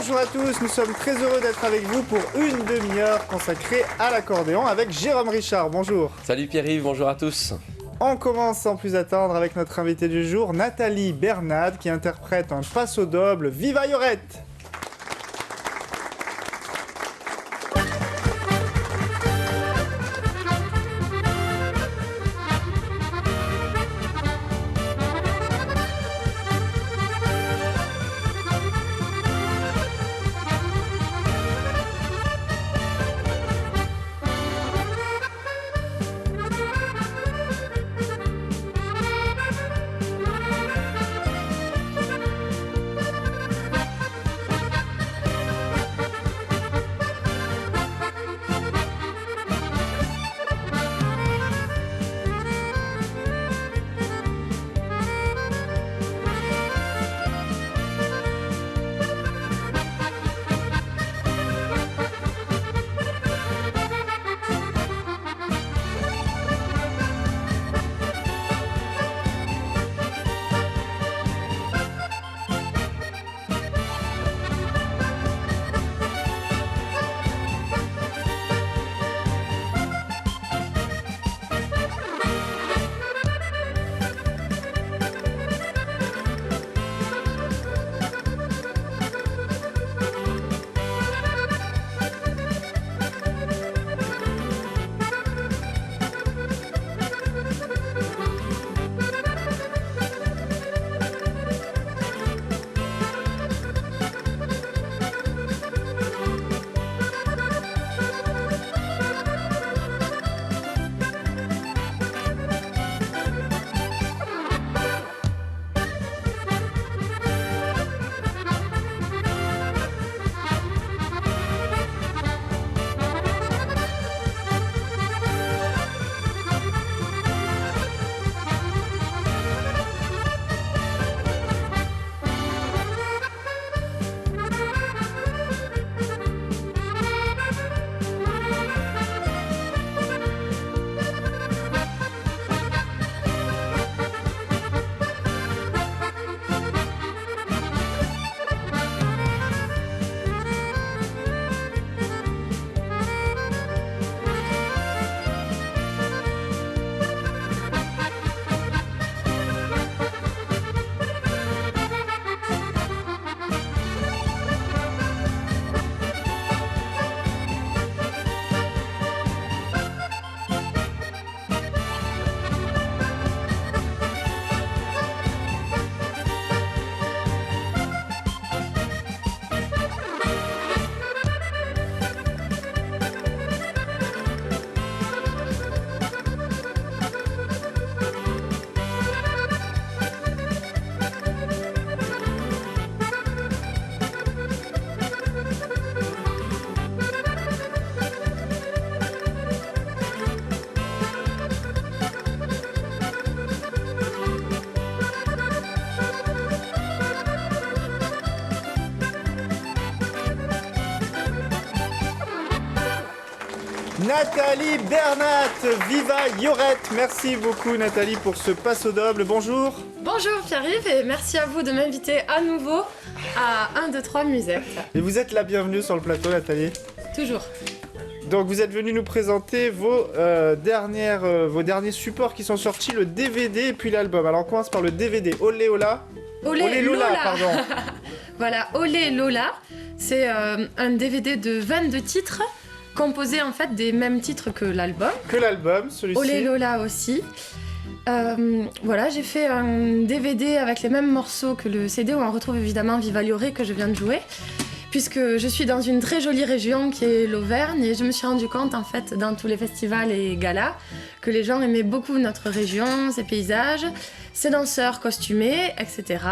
Bonjour à tous, nous sommes très heureux d'être avec vous pour une demi-heure consacrée à l'accordéon avec Jérôme Richard. Bonjour. Salut Pierre-Yves, bonjour à tous. On commence sans plus attendre avec notre invitée du jour, Nathalie Bernade, qui interprète un passo doble Viva Yorette. Nathalie Bernade, Viva Yorette. Merci beaucoup Nathalie pour ce passo doble. Bonjour. Bonjour Pierre-Yves et merci à vous de m'inviter à nouveau à 1, 2, 3 Musette. Et vous êtes la bienvenue sur le plateau Nathalie. Toujours. Donc vous êtes venu nous présenter vos derniers supports qui sont sortis, le DVD et puis l'album. Alors on commence par le DVD, Olé Ola. Olé Lola, pardon. Voilà, Olé Lola, c'est un DVD de 22 titres, composé en fait des mêmes titres que l'album. Que l'album, celui-ci. Olé Lola aussi. Voilà, j'ai fait un DVD avec les mêmes morceaux que le CD où on retrouve évidemment Viva Yorette que je viens de jouer. Puisque je suis dans une très jolie région qui est l'Auvergne et je me suis rendu compte en fait dans tous les festivals et galas que les gens aimaient beaucoup notre région, ses paysages, ses danseurs costumés, etc.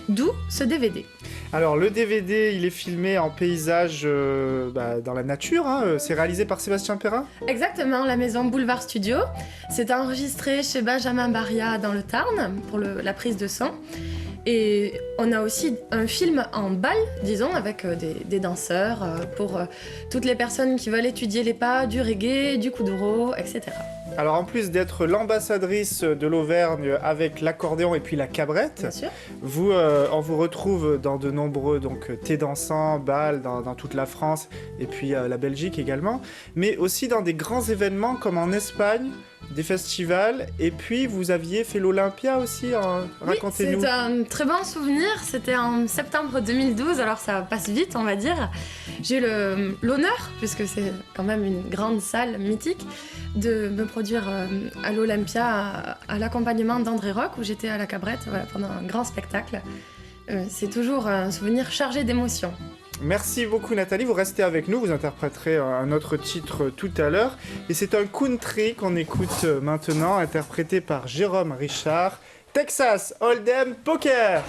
D'où ce DVD. Alors le DVD, il est filmé en paysage dans la nature, hein. C'est réalisé par Sébastien Perrin. Exactement, la maison Boulevard Studio. C'est enregistré chez Benjamin Baria dans le Tarn pour la prise de son. Et on a aussi un film en bal, disons, avec des danseurs pour toutes les personnes qui veulent étudier les pas du reggae, du kuduro, etc. Alors en plus d'être l'ambassadrice de l'Auvergne avec l'accordéon et puis la cabrette, Bien sûr. on vous retrouve dans de nombreux thés dansants, bals dans toute la France et puis la Belgique également, mais aussi dans des grands événements comme en Espagne, des festivals, et puis vous aviez fait l'Olympia aussi, racontez-nous. C'est un très bon souvenir, c'était en septembre 2012, alors ça passe vite on va dire. J'ai eu l'honneur, puisque c'est quand même une grande salle mythique, de me produire à l'Olympia à l'accompagnement d'André Rock, où j'étais à la cabrette pendant un grand spectacle. C'est toujours un souvenir chargé d'émotions. Merci beaucoup Nathalie, vous restez avec nous, vous interpréterez un autre titre tout à l'heure. Et c'est un country qu'on écoute maintenant, interprété par Jérôme Richard, Texas Hold'em Poker.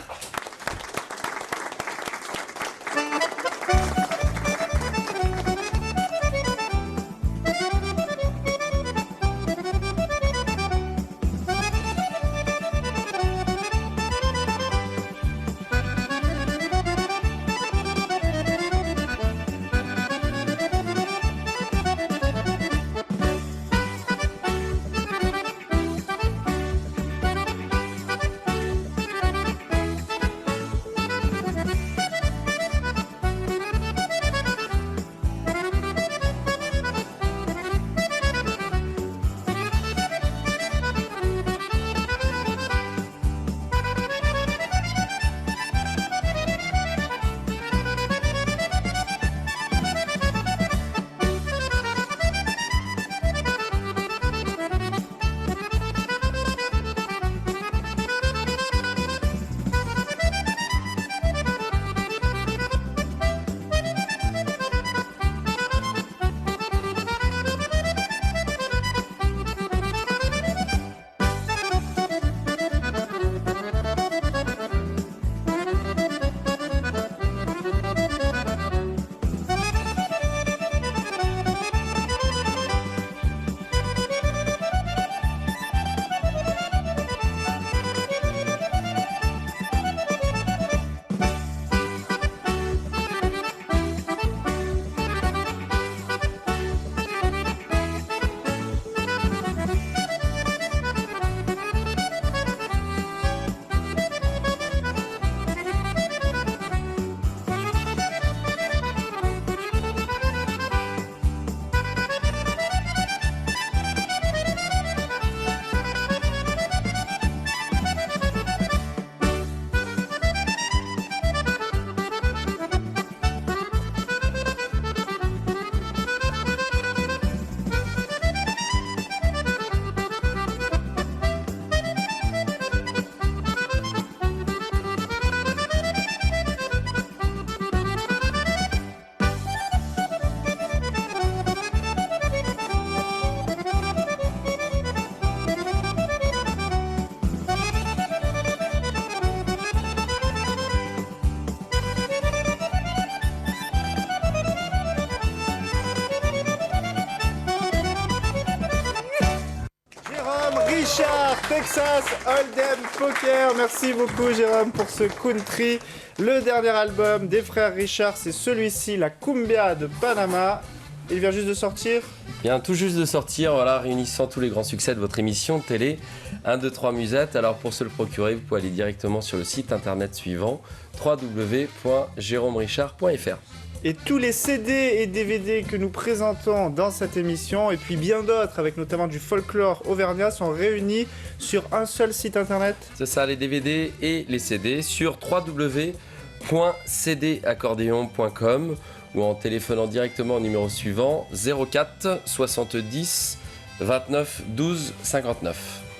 Texas Hold'em Poker. Merci beaucoup Jérôme pour ce country. Le dernier album des frères Richard, c'est celui-ci, la Cumbia de Panama. Il vient juste de sortir. Il vient tout juste de sortir, voilà, réunissant tous les grands succès de votre émission de télé 1, 2, 3 Musette. Alors pour se le procurer, vous pouvez aller directement sur le site internet suivant www.jeromerichard.fr. Et tous les CD et DVD que nous présentons dans cette émission, et puis bien d'autres, avec notamment du folklore auvergnat, sont réunis sur un seul site internet. C'est ça, les DVD et les CD sur www.cdaccordéon.com ou en téléphonant directement au numéro suivant 04 70 29 12 59.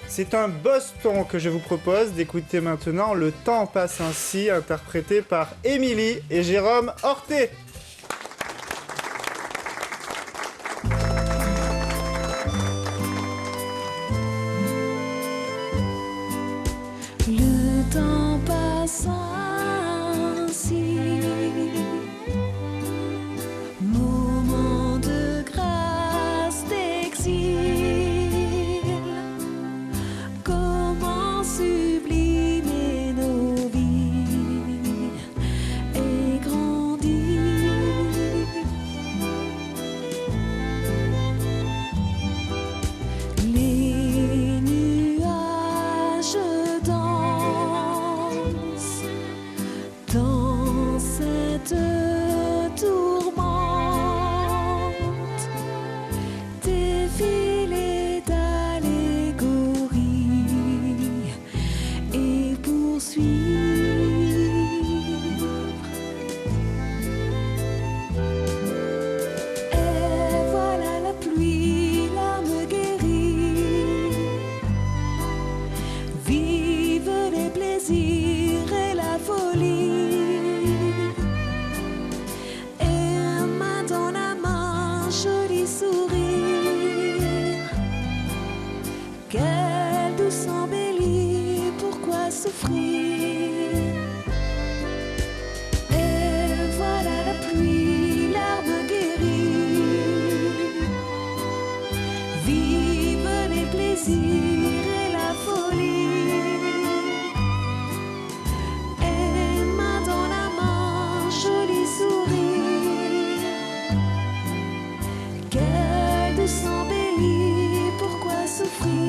C'est un Boston que je vous propose d'écouter maintenant. Le temps passe ainsi, interprété par Émilie et Jérôme Horté. Le temps passe ainsi, moment de grâce, d'exil, comment sublimer nos vies et grandir. douce embellie, pourquoi souffrir? Et voilà la pluie, l'herbe guérie. Vive les plaisirs et la folie. Et main dans la main, joli sourire. Quelle douce embellie, pourquoi souffrir?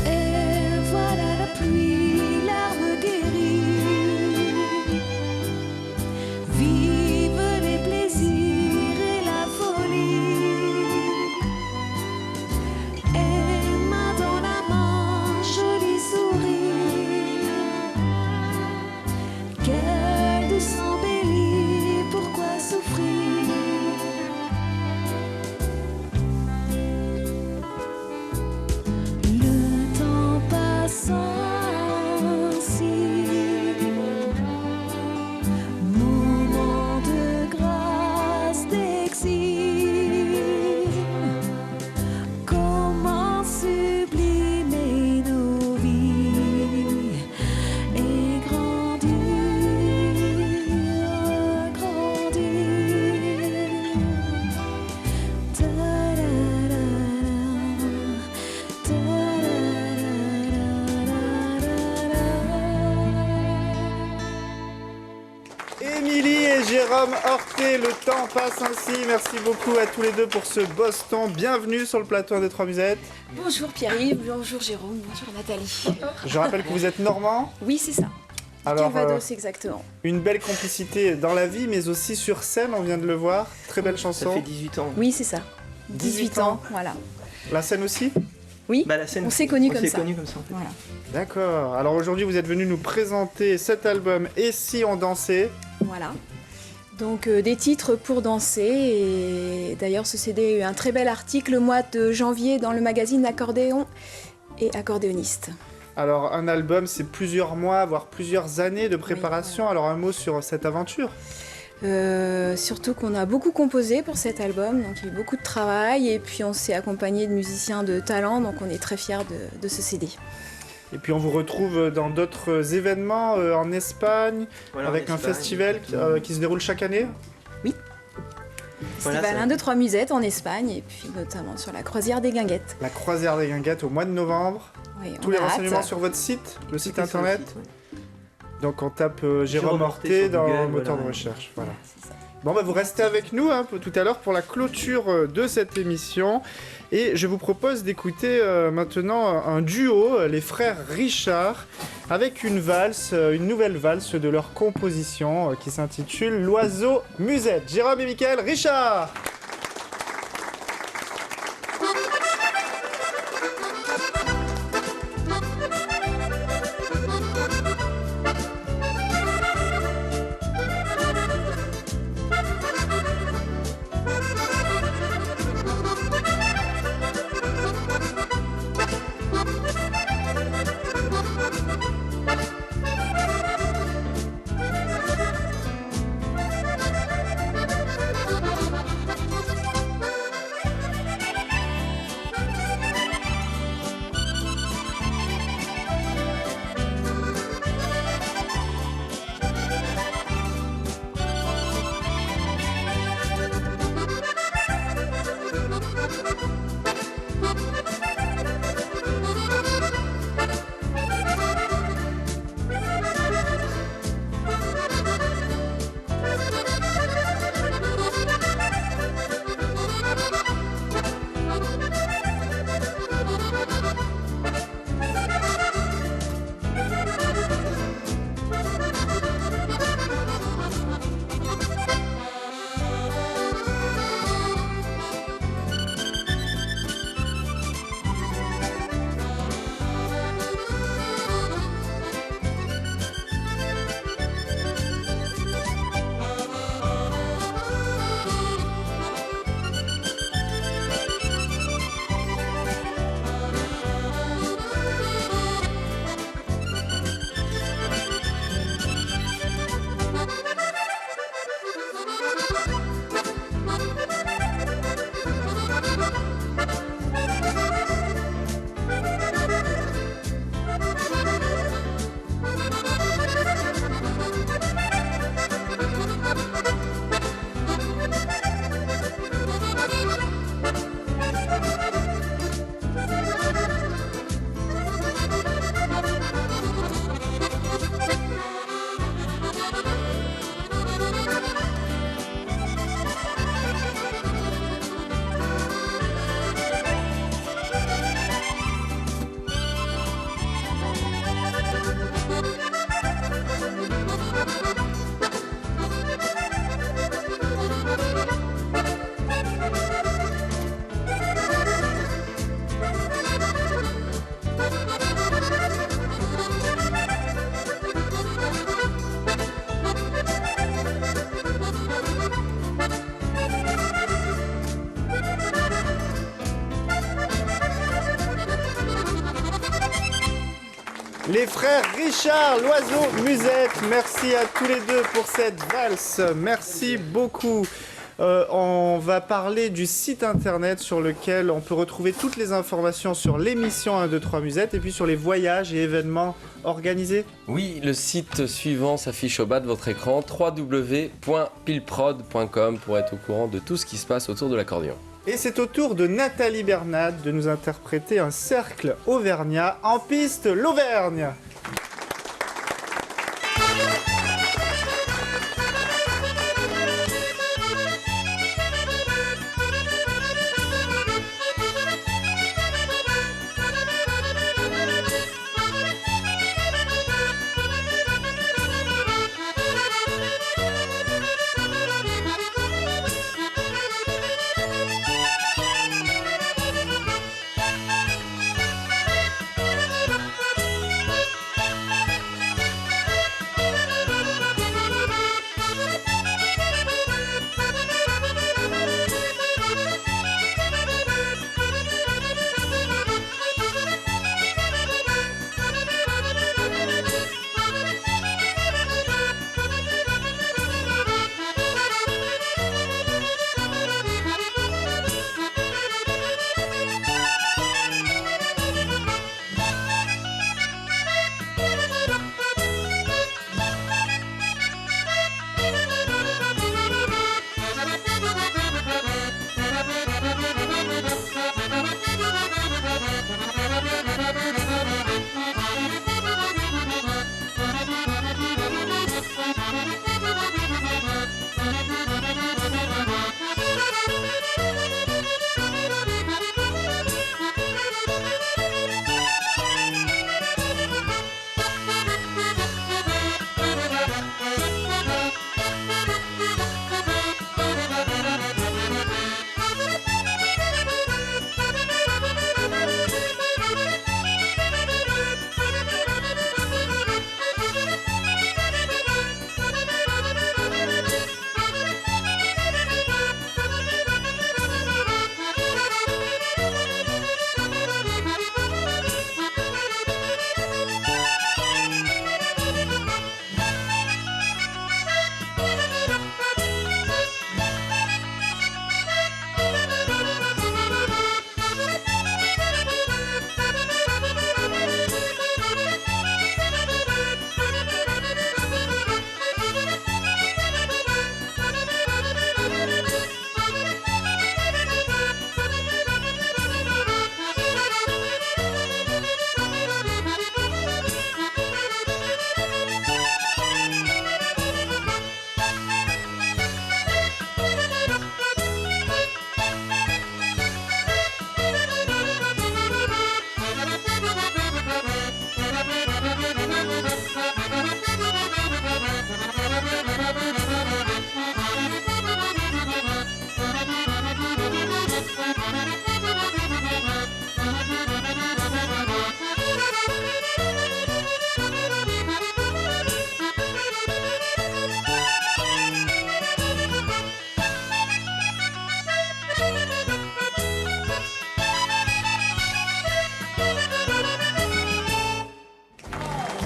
Et voilà la pluie, l'herbe guérie. Vive les plaisirs et la folie. Et main dans la main, joli sourire. Quelle douce embellie, pourquoi souffrir? Le temps passe ainsi, moment de grâce, d'exil. Comment sublimer nos vies et grandir, grandir. Ta-da-da-da. Émilie et Jérôme Horté, le temps passe ainsi. Merci beaucoup à tous les deux pour ce Boston. Bienvenue sur le plateau 1, 2, 3 Musette. Bonjour Pierre-Yves, bonjour Jérôme, bonjour Nathalie. Je rappelle que vous êtes normand. Oui, c'est ça. Alors, Calvados, exactement. une belle complicité dans la vie, mais aussi sur scène, on vient de le voir. Très belle Ça chanson. fait 18 ans. Oui, c'est ça. 18 18 ans, voilà. La scène aussi? Oui, Bah, la scène, on s'est connus comme ça. en fait. Voilà. D'accord. Alors aujourd'hui, vous êtes venu nous présenter cet album Et si on dansait? Voilà. Donc des titres pour danser. Et d'ailleurs, ce CD a eu un très bel article au mois de janvier dans le magazine Accordéon et Accordéoniste. Alors un album, c'est plusieurs mois, voire plusieurs années de préparation. Alors un mot sur cette aventure. Surtout qu'on a beaucoup composé pour cet album, donc il y a eu beaucoup de travail et puis on s'est accompagné de musiciens de talent, donc on est très fiers de ce CD. Et puis on vous retrouve dans d'autres événements en Espagne, Voilà, avec en un Espagne, festival qui se déroule chaque année. Voilà, Festival ça- 1, 2, 3 Musettes en Espagne et puis notamment sur la croisière des Guinguettes. La croisière des Guinguettes au mois de novembre. Oui, on Tous les a hâte. renseignements sur votre site, le site Tout est sur le internet. site, ouais. Donc on tape Jérôme Jérôme Horté Horté sur dans Google, le moteur voilà. de recherche. Voilà. C'est ça. Bon, bah, vous restez avec nous tout à l'heure pour la clôture de cette émission. Et je vous propose d'écouter maintenant un duo, les frères Richard, avec une valse, une nouvelle valse de leur composition qui s'intitule L'oiseau musette. Jérôme et Mickaël Richard. Les frères Richard, l'oiseau musette, merci à tous les deux pour cette valse, merci beaucoup. On va parler du site internet sur lequel on peut retrouver toutes les informations sur l'émission 1, 2, 3 Musette et puis sur les voyages et événements organisés. Oui, le site suivant s'affiche au bas de votre écran, www.pilprod.com pour être au courant de tout ce qui se passe autour de l'accordéon. Et c'est au tour de Nathalie Bernat de nous interpréter un cercle auvergnat en piste l'Auvergne.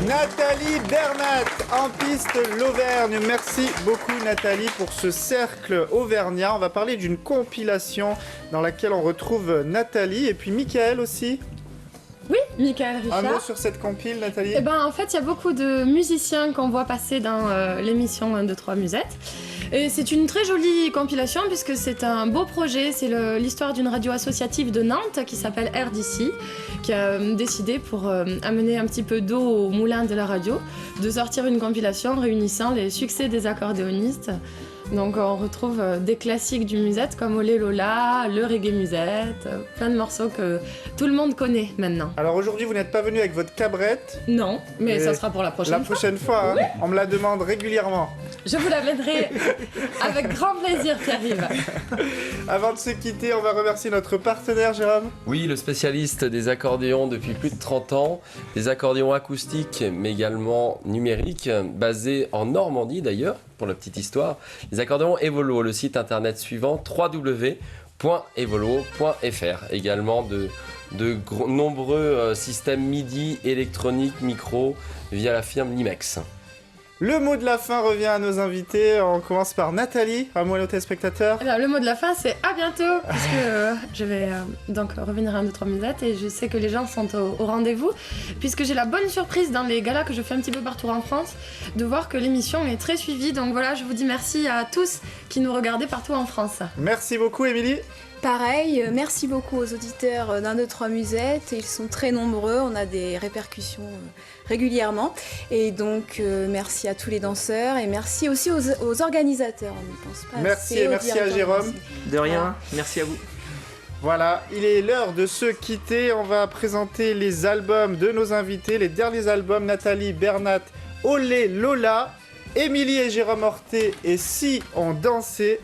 Nathalie Bernat en piste l'Auvergne. Merci beaucoup Nathalie pour ce cercle auvergnat. On va parler d'une compilation dans laquelle on retrouve Nathalie et puis Mickaël aussi. Oui, Mickaël Richard. Un mot sur cette compile Nathalie. Eh ben, en fait, il y a beaucoup de musiciens qu'on voit passer dans l'émission 1, 2, 3 Musette. Et c'est une très jolie compilation puisque c'est un beau projet. C'est l'histoire d'une radio associative de Nantes qui s'appelle RDC, qui a décidé, pour amener un petit peu d'eau au moulin de la radio, de sortir une compilation réunissant les succès des accordéonistes. Donc on retrouve des classiques du musette comme Olé Lola, le reggae musette, plein de morceaux que tout le monde connaît maintenant. Alors aujourd'hui vous n'êtes pas venu avec votre cabrette. Non, mais ça sera pour la prochaine fois. La prochaine fois, Oui. On me la demande régulièrement. Je vous l'amènerai avec grand plaisir, Pierre-Yves. Avant de se quitter, on va remercier notre partenaire Jérôme. Oui, le spécialiste des accordéons depuis plus de 30 ans, des accordéons acoustiques mais également numériques, basés en Normandie d'ailleurs, pour la petite histoire. Les accordéons Evolo, le site internet suivant, www.evoluo.fr. .evoluo.fr. Également de nombreux systèmes MIDI, électroniques, micro via la firme Limex. Le mot de la fin revient à nos invités. On commence par Nathalie, un mot à nos téléspectateurs. Alors, le mot de la fin, c'est à bientôt, puisque je vais donc revenir à 1, 2, 3 musettes et je sais que les gens sont au rendez-vous, puisque j'ai la bonne surprise dans les galas que je fais un petit peu partout en France, de voir que l'émission est très suivie. Donc voilà, je vous dis merci à tous qui nous regardez partout en France. Merci beaucoup, Émilie. Pareil, merci beaucoup aux auditeurs d'1, 2, 3 musettes. Ils sont très nombreux, on a des répercussions régulièrement. Et donc, merci à tous les danseurs et merci aussi aux organisateurs. On ne pense pas Merci assez et aux merci à directeurs Jérôme. danseurs. De rien, Voilà. merci à vous. Voilà, il est l'heure de se quitter. On va présenter les albums de nos invités, les derniers albums Nathalie, Bernat, Olé, Lola, Émilie et Jérôme Horté et Si on dansait.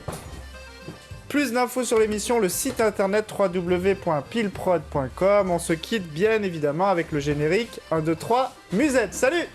Plus d'infos sur l'émission, le site internet www.pilprod.com. On se quitte bien évidemment avec le générique 1, 2, 3, musette. Salut!